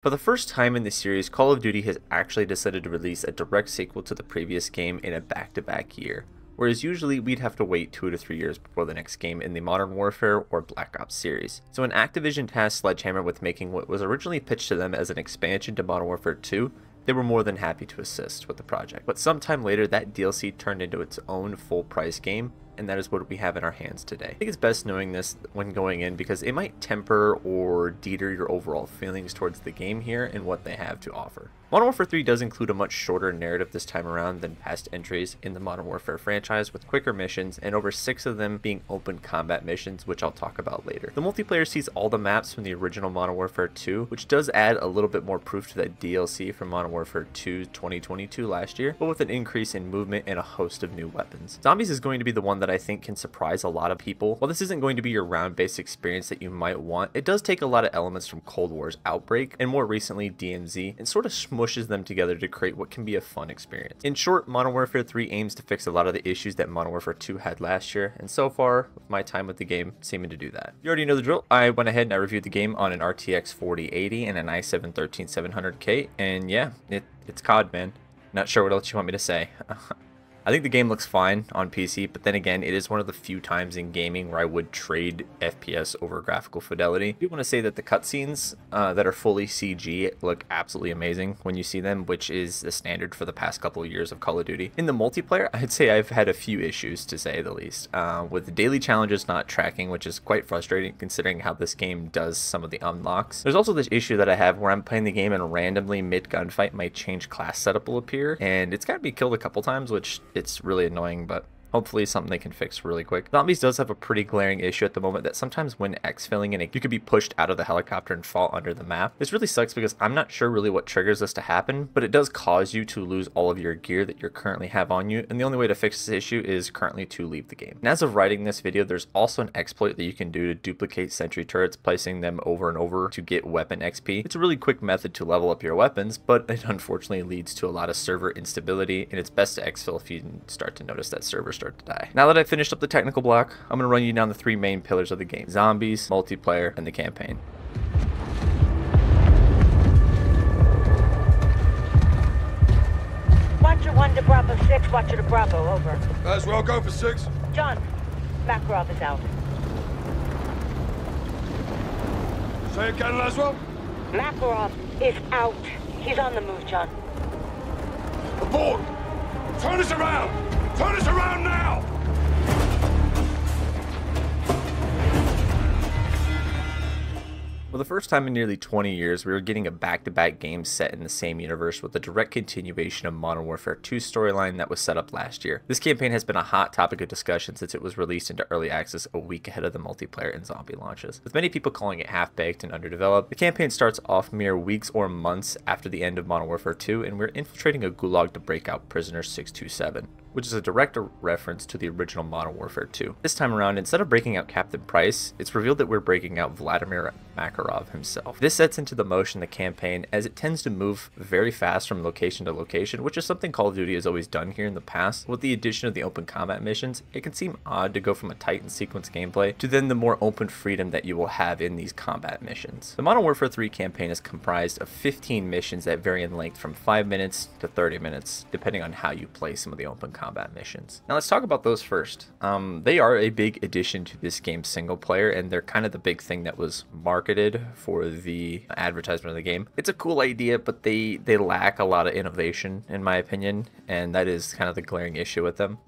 For the first time in the series, Call of Duty has actually decided to release a direct sequel to the previous game in a back-to-back year, whereas usually we'd have to wait 2 to 3 years before the next game in the Modern Warfare or Black Ops series. So when Activision tasked Sledgehammer with making what was originally pitched to them as an expansion to Modern Warfare 2, they were more than happy to assist with the project. But sometime later, that DLC turned into its own full-price game, and that is what we have in our hands today. I think it's best knowing this when going in because it might temper or deter your overall feelings towards the game here and what they have to offer. Modern Warfare 3 does include a much shorter narrative this time around than past entries in the Modern Warfare franchise, with quicker missions and over 6 of them being open combat missions, which I'll talk about later. The multiplayer sees all the maps from the original Modern Warfare 2, which does add a little bit more proof to that DLC from Modern Warfare 2 2022 last year, but with an increase in movement and a host of new weapons. Zombies is going to be the one that I think can surprise a lot of people. While this isn't going to be your round-based experience that you might want, it does take a lot of elements from Cold War's Outbreak, and more recently DMZ, and sort of smushes them together to create what can be a fun experience. In short, Modern Warfare 3 aims to fix a lot of the issues that Modern Warfare 2 had last year, and so far, with my time with the game, seeming to do that. You already know the drill. I went ahead and I reviewed the game on an RTX 4080 and an i7 13700K, and yeah, it's COD, man. Not sure what else you want me to say. I think the game looks fine on PC, but then again, it is one of the few times in gaming where I would trade FPS over graphical fidelity. I do want to say that the cutscenes that are fully CG look absolutely amazing when you see them, which is the standard for the past couple of years of Call of Duty. In the multiplayer, I'd say I've had a few issues, to say the least, with the daily challenges not tracking, which is quite frustrating considering how this game does some of the unlocks. There's also this issue that I have where I'm playing the game and randomly mid-gunfight my change class setup will appear, and it's got me killed a couple times, which it's really annoying, but hopefully something they can fix really quick. Zombies does have a pretty glaring issue at the moment that sometimes when exfilling in, you could be pushed out of the helicopter and fall under the map. This really sucks because I'm not sure really what triggers this to happen, but it does cause you to lose all of your gear that you currently have on you, and the only way to fix this issue is currently to leave the game. And as of writing this video, there's also an exploit that you can do to duplicate sentry turrets, placing them over and over to get weapon XP. It's a really quick method to level up your weapons, but it unfortunately leads to a lot of server instability, and it's best to exfil if you start to notice that servers start to die. Now that I've finished up the technical block, I'm going to run you down the 3 main pillars of the game: zombies, multiplayer, and the campaign. Watcher 1 to Bravo 6, Watcher to Bravo, over. That's where I'll go for 6. John, Makarov is out. Say it again, Laswell. Makarov is out. He's on the move, John. Aboard! Turn us around! Turn us around now! For the first time in nearly 20 years, we were getting a back-to-back game set in the same universe with a direct continuation of Modern Warfare 2 storyline that was set up last year. This campaign has been a hot topic of discussion since it was released into early access a week ahead of the multiplayer and zombie launches. With many people calling it half-baked and underdeveloped, the campaign starts off mere weeks or months after the end of Modern Warfare 2, and we're infiltrating a gulag to break out Prisoner 627. Which is a direct reference to the original Modern Warfare 2. This time around, instead of breaking out Captain Price, it's revealed that we're breaking out Vladimir Makarov himself. This sets into the motion the campaign, as it tends to move very fast from location to location, which is something Call of Duty has always done here in the past. With the addition of the open combat missions, it can seem odd to go from a tight and sequence gameplay to then the more open freedom that you will have in these combat missions. The Modern Warfare 3 campaign is comprised of 15 missions that vary in length from 5 minutes to 30 minutes, depending on how you play some of the open combat missions. Now let's talk about those first. They are a big addition to this game's single player, and they're kind of the big thing that was marketed for the advertisement of the game. It's a cool idea, but they lack a lot of innovation in my opinion, and that is kind of the glaring issue with them.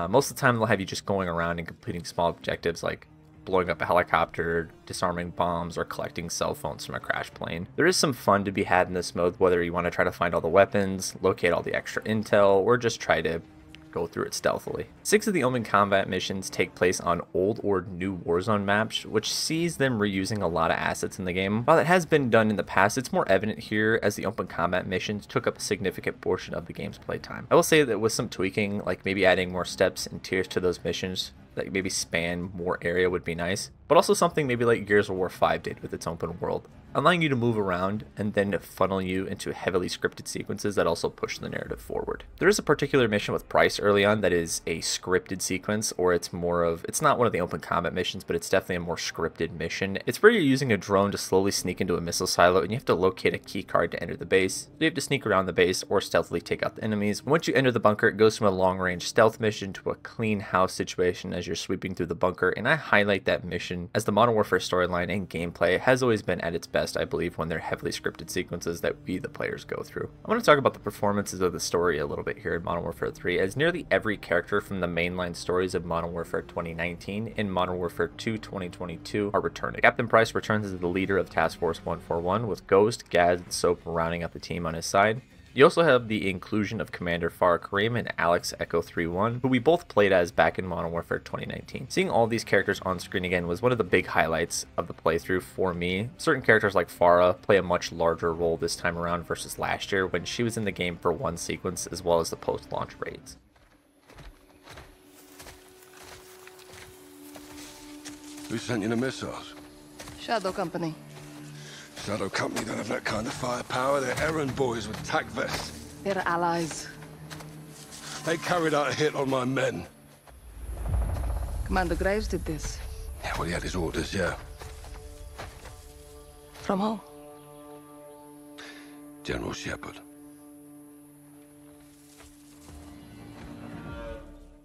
Most of the time they'll have you just going around and completing small objectives like blowing up a helicopter, disarming bombs, or collecting cell phones from a crash plane. There is some fun to be had in this mode, whether you want to try to find all the weapons, locate all the extra intel, or just try to go through it stealthily. 6 of the open combat missions take place on old or new Warzone maps, which sees them reusing a lot of assets in the game. While it has been done in the past, it's more evident here as the open combat missions took up a significant portion of the game's playtime. I will say that with some tweaking, like maybe adding more steps and tiers to those missions that maybe span more area would be nice, but also something maybe like Gears of War 5 did with its open world. allowing you to move around and then funnel you into heavily scripted sequences that also push the narrative forward. There is a particular mission with Price early on that is a scripted sequence, or it's not one of the open combat missions, but it's definitely a more scripted mission. It's where you're using a drone to slowly sneak into a missile silo, and you have to locate a key card to enter the base. You have to sneak around the base or stealthily take out the enemies. Once you enter the bunker, it goes from a long-range stealth mission to a clean house situation as you're sweeping through the bunker, and I highlight that mission as the Modern Warfare storyline and gameplay has always been at its best, I believe, when they're heavily scripted sequences that we, the players, go through. I want to talk about the performances of the story a little bit here in Modern Warfare 3, as nearly every character from the mainline stories of Modern Warfare 2019 and Modern Warfare 2 2022 are returning. Captain Price returns as the leader of Task Force 141, with Ghost, Gaz, and Soap rounding out the team on his side. You also have the inclusion of Commander Farah Kareem and Alex Echo 31, who we both played as back in Modern Warfare 2019. Seeing all these characters on screen again was one of the big highlights of the playthrough for me. Certain characters like Farah play a much larger role this time around versus last year when she was in the game for one sequence as well as the post-launch raids. Who sent you the missiles? Shadow Company. Shadow Company don't have that kind of firepower. They're errand boys with tac vests. They're allies. They carried out a hit on my men. Commander Graves did this. Yeah, well, he had his orders, yeah. From who? General Shepard.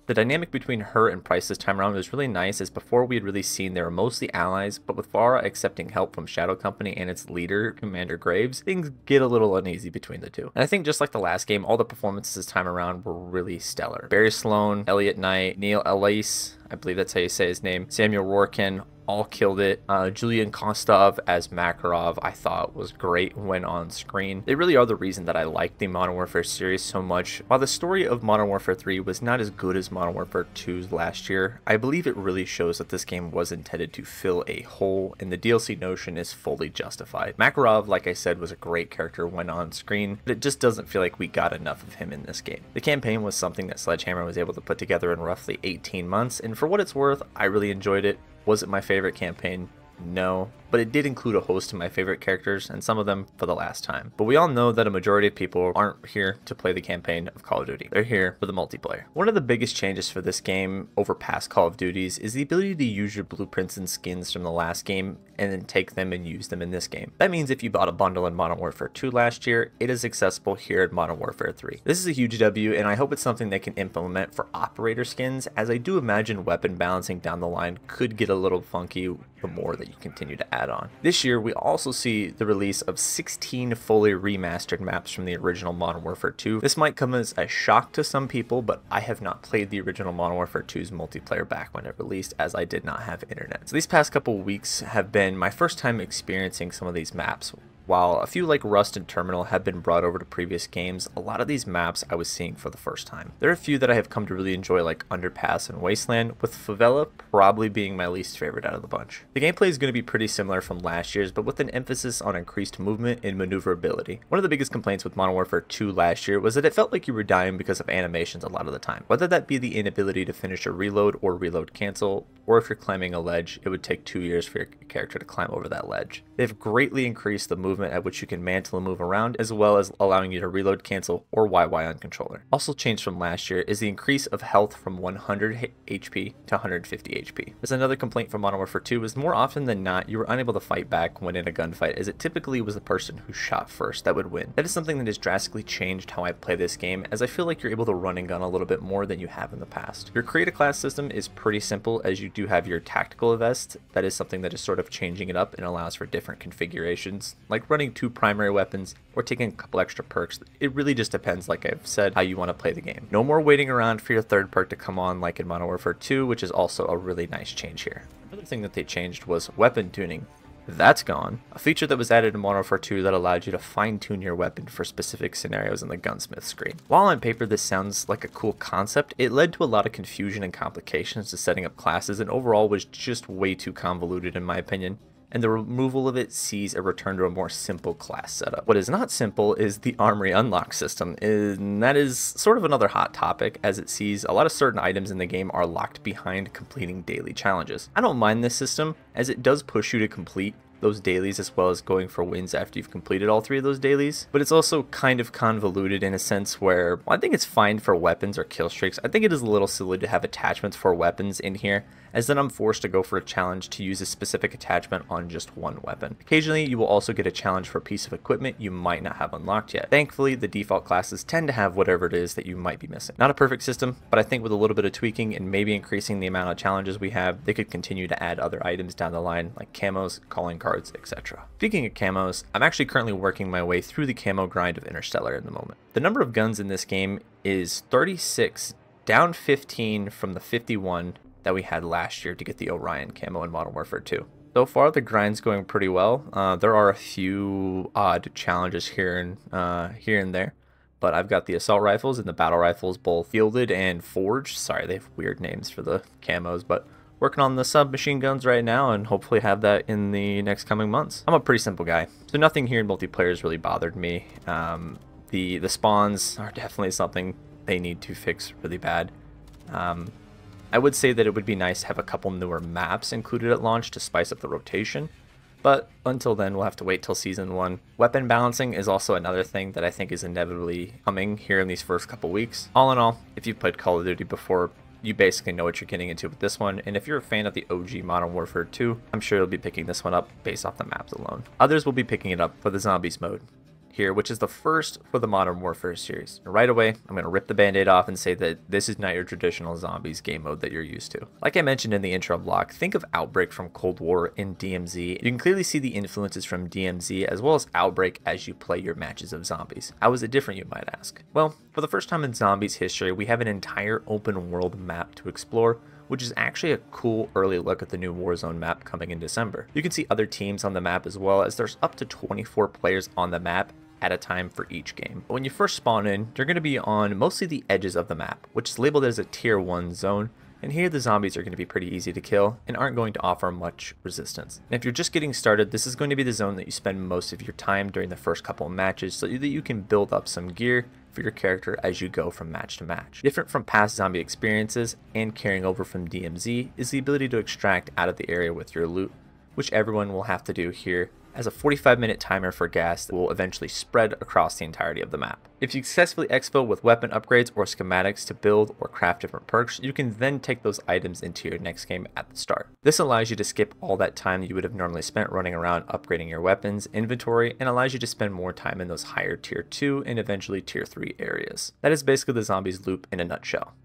The dynamic between her and Price this time around was really nice, as before we had really seen they were mostly allies, but with Farah accepting help from Shadow Company and its leader, Commander Graves, things get a little uneasy between the two. And I think just like the last game, all the performances this time around were really stellar. Barry Sloan, Elliot Knight, Neil Elise, I believe that's how you say his name, Samuel Rorkin, all killed it. Julian Kostov as Makarov I thought was great when on screen. They really are the reason that I like the Modern Warfare series so much. While the story of Modern Warfare 3 was not as good as Modern Warfare 2's last year, I believe it really shows that this game was intended to fill a hole, and the DLC notion is fully justified. Makarov, like I said, was a great character when on screen, but it just doesn't feel like we got enough of him in this game. The campaign was something that Sledgehammer was able to put together in roughly 18 months, and for what it's worth, I really enjoyed it. Was it my favorite campaign? No, but it did include a host of my favorite characters, and some of them for the last time. But we all know that a majority of people aren't here to play the campaign of Call of Duty. They're here for the multiplayer. One of the biggest changes for this game over past Call of Duties is the ability to use your blueprints and skins from the last game and then take them and use them in this game. That means if you bought a bundle in Modern Warfare 2 last year, it is accessible here in Modern Warfare 3. This is a huge W, and I hope it's something they can implement for operator skins, as I do imagine weapon balancing down the line could get a little funky the more that you continue to add on. This year, we also see the release of 16 fully remastered maps from the original Modern Warfare 2. This might come as a shock to some people, but I have not played the original Modern Warfare 2's multiplayer back when it released, as I did not have internet. So these past couple weeks have been my first time experiencing some of these maps. While a few like Rust and Terminal have been brought over to previous games, a lot of these maps I was seeing for the first time. There are a few that I have come to really enjoy, like Underpass and Wasteland, with Favela probably being my least favorite out of the bunch. The gameplay is going to be pretty similar from last year's, but with an emphasis on increased movement and maneuverability. One of the biggest complaints with Modern Warfare 2 last year was that it felt like you were dying because of animations a lot of the time. Whether that be the inability to finish a reload or reload cancel, or if you're climbing a ledge, it would take 2 years for your character to climb over that ledge. They've greatly increased the movement at which you can mantle and move around, as well as allowing you to reload, cancel, or YY on controller. Also changed from last year is the increase of health from 100 HP to 150 HP. There's another complaint from Modern Warfare 2 is more often than not you were unable to fight back when in a gunfight, as it typically was the person who shot first that would win. That is something that has drastically changed how I play this game, as I feel like you're able to run and gun a little bit more than you have in the past. Your create a class system is pretty simple, as you do have your tactical vest. That is something that is sort of changing it up and allows for different configurations, like running 2 primary weapons or taking a couple extra perks. It really just depends, like I've said, how you want to play the game. No more waiting around for your third perk to come on like in Modern Warfare 2, which is also a really nice change here. Another thing that they changed was weapon tuning. That's gone. A feature that was added in Modern Warfare 2 that allowed you to fine-tune your weapon for specific scenarios in the gunsmith screen. While on paper this sounds like a cool concept, it led to a lot of confusion and complications to setting up classes, and overall was just way too convoluted in my opinion. And the removal of it sees a return to a more simple class setup. What is not simple is the armory unlock system, and that is sort of another hot topic, as it sees a lot of certain items in the game are locked behind completing daily challenges. I don't mind this system, as it does push you to complete those dailies as well as going for wins after you've completed all 3 of those dailies. But it's also kind of convoluted in a sense where, well, I think it's fine for weapons or kill streaks. I think it is a little silly to have attachments for weapons in here, as then I'm forced to go for a challenge to use a specific attachment on just one weapon. Occasionally, you will also get a challenge for a piece of equipment you might not have unlocked yet. Thankfully, the default classes tend to have whatever it is that you might be missing. Not a perfect system, but I think with a little bit of tweaking and maybe increasing the amount of challenges we have, they could continue to add other items down the line like camos, calling cards, etc. Speaking of camos, I'm actually currently working my way through the camo grind of Interstellar at the moment. The number of guns in this game is 36, down 15 from the 51 that we had last year to get the Orion camo in Modern Warfare 2. So far, the grind's going pretty well. There are a few odd challenges here and there, but I've got the assault rifles and the battle rifles both fielded and forged. Sorry, they have weird names for the camos, but working on the submachine guns right now and hopefully have that in the next coming months. I'm a pretty simple guy, so nothing here in multiplayer has really bothered me. The spawns are definitely something they need to fix really bad. I would say that it would be nice to have a couple newer maps included at launch to spice up the rotation, but until then we'll have to wait till Season 1. Weapon balancing is also another thing that I think is inevitably coming here in these first couple weeks. All in all, if you've played Call of Duty before, you basically know what you're getting into with this one, and if you're a fan of the OG Modern Warfare 2, I'm sure you'll be picking this one up based off the maps alone. Others will be picking it up for the Zombies mode here, which is the first for the Modern Warfare series. And right away, I'm going to rip the band-aid off and say that this is not your traditional Zombies game mode that you're used to. Like I mentioned in the intro block, think of Outbreak from Cold War in DMZ. You can clearly see the influences from DMZ as well as Outbreak as you play your matches of Zombies. How is it different, you might ask? Well, for the first time in Zombies history, we have an entire open world map to explore, which is actually a cool early look at the new Warzone map coming in December. You can see other teams on the map as well, as there's up to 24 players on the map at a time for each game. But when you first spawn in, you're going to be on mostly the edges of the map, which is labeled as a tier 1 zone, and here the zombies are going to be pretty easy to kill and aren't going to offer much resistance. And if you're just getting started, this is going to be the zone that you spend most of your time during the first couple of matches so that you can build up some gear for your character as you go from match to match. Different from past zombie experiences and carrying over from DMZ is the ability to extract out of the area with your loot, which everyone will have to do here as a 45-minute timer for gas that will eventually spread across the entirety of the map. If you successfully exfil with weapon upgrades or schematics to build or craft different perks, you can then take those items into your next game at the start. This allows you to skip all that time you would have normally spent running around upgrading your weapons inventory and allows you to spend more time in those higher tier 2 and eventually tier 3 areas. That is basically the Zombies loop in a nutshell.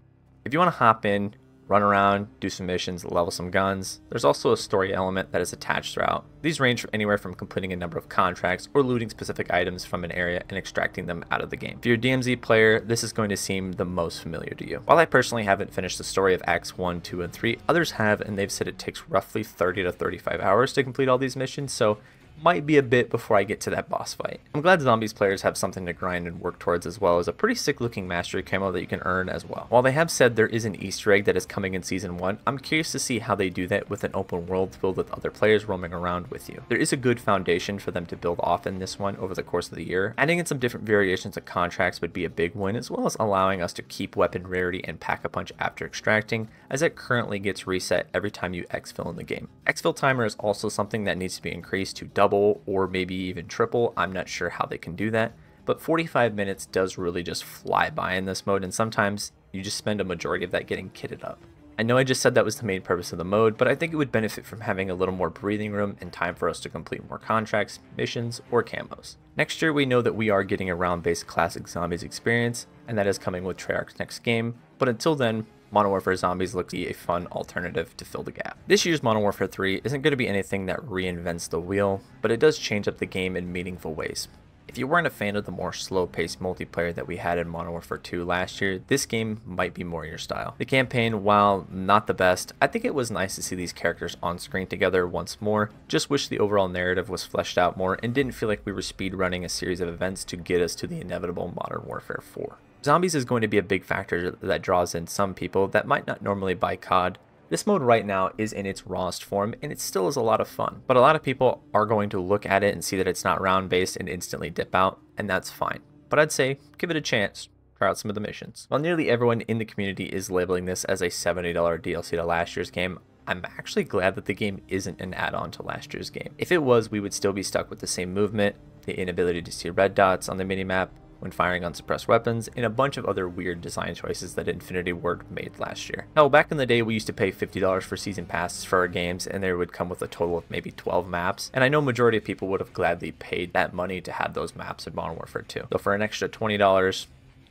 If you want to hop in, run around, do some missions, level some guns, there's also a story element that is attached throughout. These range from anywhere from completing a number of contracts or looting specific items from an area and extracting them out of the game. If you're a DMZ player, this is going to seem the most familiar to you. While I personally haven't finished the story of Acts 1, 2, and 3, others have, and they've said it takes roughly 30 to 35 hours to complete all these missions, so might be a bit before I get to that boss fight. I'm glad Zombies players have something to grind and work towards, as well as a pretty sick looking mastery camo that you can earn as well. While they have said there is an Easter egg that is coming in Season 1, I'm curious to see how they do that with an open world filled with other players roaming around with you. There is a good foundation for them to build off in this one over the course of the year. Adding in some different variations of contracts would be a big win, as well as allowing us to keep weapon rarity and pack-a-punch after extracting, as it currently gets reset every time you exfil in the game. Exfil timer is also something that needs to be increased to double or maybe even triple. I'm not sure how they can do that, but 45 minutes does really just fly by in this mode, and sometimes you just spend a majority of that getting kitted up. I know I just said that was the main purpose of the mode, but I think it would benefit from having a little more breathing room and time for us to complete more contracts, missions, or camos. Next year, we know that we are getting a round-based classic Zombies experience, and that is coming with Treyarch's next game, but until then, Modern Warfare Zombies looks to be a fun alternative to fill the gap. This year's Modern Warfare 3 isn't going to be anything that reinvents the wheel, but it does change up the game in meaningful ways. If you weren't a fan of the more slow-paced multiplayer that we had in Modern Warfare 2 last year, this game might be more your style. The campaign, while not the best, I think it was nice to see these characters on screen together once more. Just wish the overall narrative was fleshed out more and didn't feel like we were speedrunning a series of events to get us to the inevitable Modern Warfare 4. Zombies is going to be a big factor that draws in some people that might not normally buy COD. This mode right now is in its rawest form, and it still is a lot of fun, but a lot of people are going to look at it and see that it's not round based and instantly dip out, and that's fine. But I'd say give it a chance, try out some of the missions. While nearly everyone in the community is labeling this as a $70 DLC to last year's game, I'm actually glad that the game isn't an add-on to last year's game. If it was, we would still be stuck with the same movement, the inability to see red dots on the minimap when firing on suppressed weapons, and a bunch of other weird design choices that Infinity Ward made last year. Now, back in the day, we used to pay $50 for season passes for our games, and they would come with a total of maybe 12 maps, and I know majority of people would have gladly paid that money to have those maps in Modern Warfare 2. So for an extra $20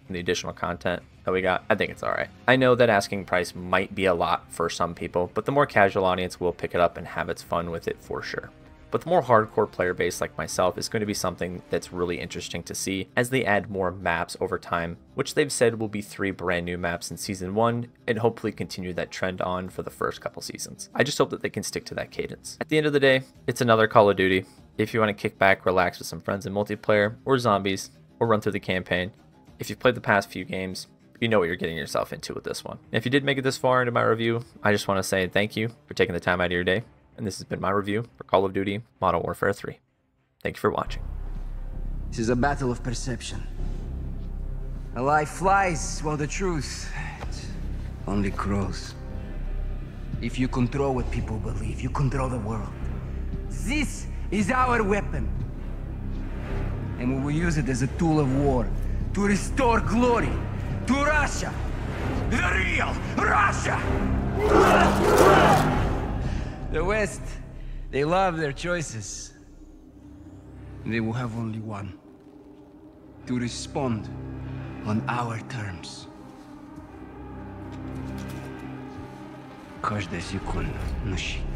and the additional content that we got, I think it's alright. I know that asking price might be a lot for some people, but the more casual audience will pick it up and have its fun with it for sure. But the more hardcore player base like myself is going to be something that's really interesting to see as they add more maps over time, which they've said will be 3 brand new maps in Season 1 and hopefully continue that trend on for the first couple seasons. I just hope that they can stick to that cadence. At the end of the day, it's another Call of Duty. If you want to kick back, relax with some friends in multiplayer, or zombies, or run through the campaign, if you've played the past few games, you know what you're getting yourself into with this one. And if you did make it this far into my review, I just want to say thank you for taking the time out of your day. And this has been my review for Call of Duty Modern Warfare 3. Thank you for watching. This is a battle of perception. A lie flies while the truth only grows. If you control what people believe, you control the world. This is our weapon. And we will use it as a tool of war to restore glory to Russia. The real Russia! The West, they love their choices. They will have only one. To respond on our terms. Каждая секунда на счету.